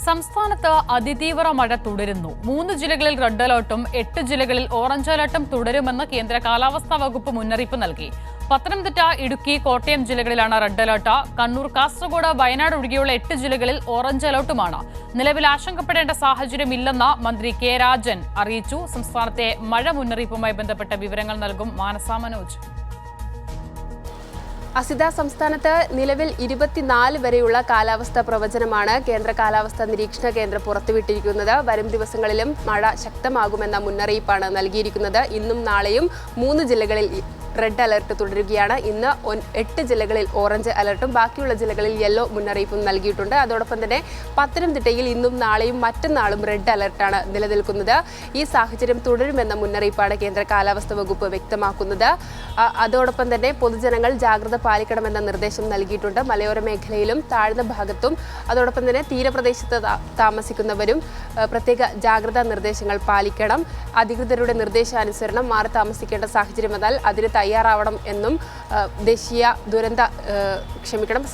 സംസ്ഥാനത്ത് അതിതീവ്ര മഴ തുടരുന്നു. 3 ജില്ലകളിൽ റെഡ് അലർട്ടും 8 ജില്ലകളിൽ ഓറഞ്ച് അലർട്ടും തുടരുമെന്ന് കേന്ദ്ര കാലാവസ്ഥാ വകുപ്പ് മുന്നറിയിപ്പ് നൽകി. പത്തനംതിട്ട, ഇടുക്കി, കോട്ടയം ജില്ലകളിലാണ് റെഡ് അലർട്ട്. കണ്ണൂർ, കാസർഗോഡ്, വയനാട് ഒഴികെയുള്ള 8 ജില്ലകളിൽ ഓറഞ്ച് അലർട്ടുമാണ്. നിലവിൽ ആശങ്കപ്പെടേണ്ട സാഹചര്യമില്ലെന്ന് മന്ത്രി കെ രാജൻ അറിയിച്ചു. സംസ്ഥാനത്തെ മഴ മുന്നറിയിപ്പുമായി ബന്ധപ്പെട്ട വിവരങ്ങൾ നൽകും മാനസ മനോജ്. അസിത, സംസ്ഥാനത്ത് നിലവിൽ 24 വരെയുള്ള കാലാവസ്ഥാ പ്രവചനമാണ് കേന്ദ്ര കാലാവസ്ഥാ നിരീക്ഷണ കേന്ദ്രം പുറത്തുവിട്ടിരിക്കുന്നത്. വരും ദിവസങ്ങളിലും മഴ ശക്തമാകുമെന്ന മുന്നറിയിപ്പാണ് നൽകിയിരിക്കുന്നത്. ഇന്നും നാളെയും 3 ജില്ലകളിൽ റെഡ് അലർട്ട് തുടരുകയാണ്. ഇന്ന് 8 ജില്ലകളിൽ ഓറഞ്ച് അലർട്ടും ബാക്കിയുള്ള ജില്ലകളിൽ യെല്ലോ മുന്നറിയിപ്പും നൽകിയിട്ടുണ്ട്. അതോടൊപ്പം തന്നെ പത്തനംതിട്ടയിൽ ഇന്നും നാളെയും മറ്റന്നാളും റെഡ് അലർട്ടാണ് നിലനിൽക്കുന്നത്. ഈ സാഹചര്യം തുടരുമെന്ന മുന്നറിയിപ്പാണ് കേന്ദ്ര കാലാവസ്ഥാ വകുപ്പ് വ്യക്തമാക്കുന്നത്. അതോടൊപ്പം തന്നെ പൊതുജനങ്ങൾ ജാഗ്രത പാലിക്കണമെന്ന നിർദ്ദേശം നൽകിയിട്ടുണ്ട്. മലയോര മേഖലയിലും താഴ്ന്ന ഭാഗത്തും അതോടൊപ്പം തന്നെ തീരപ്രദേശത്ത് താമസിക്കുന്നവരും പ്രത്യേക ജാഗ്രതാ നിർദ്ദേശങ്ങൾ പാലിക്കണം. അധികൃതരുടെ നിർദ്ദേശാനുസരണം മാറി താമസിക്കേണ്ട സാഹചര്യം വന്നാൽ അതിന് തയ്യാറാവണം എന്നും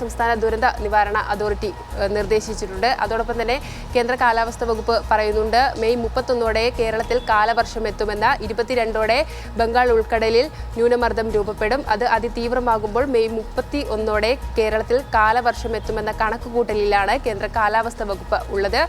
സംസ്ഥാന ദുരന്ത നിവാരണ അതോറിറ്റി നിർദ്ദേശിച്ചിട്ടുണ്ട്. അതോടൊപ്പം തന്നെ കേന്ദ്ര കാലാവസ്ഥാ വകുപ്പ് പറയുന്നുണ്ട്, മെയ് 31 കേരളത്തിൽ കാലവർഷം എത്തുമെന്ന്. 22 ബംഗാൾ ഉൾക്കടലിൽ ന്യൂനമർദ്ദം രൂപപ്പെടും. അത് അതിതീവ്രമാകുമ്പോൾ മെയ് 31 കേരളത്തിൽ കാലവർഷം എത്തുമെന്ന കണക്കുകൂട്ടലിലാണ് കേന്ദ്ര കാലാവസ്ഥാ വകുപ്പ് ഉള്ളത്.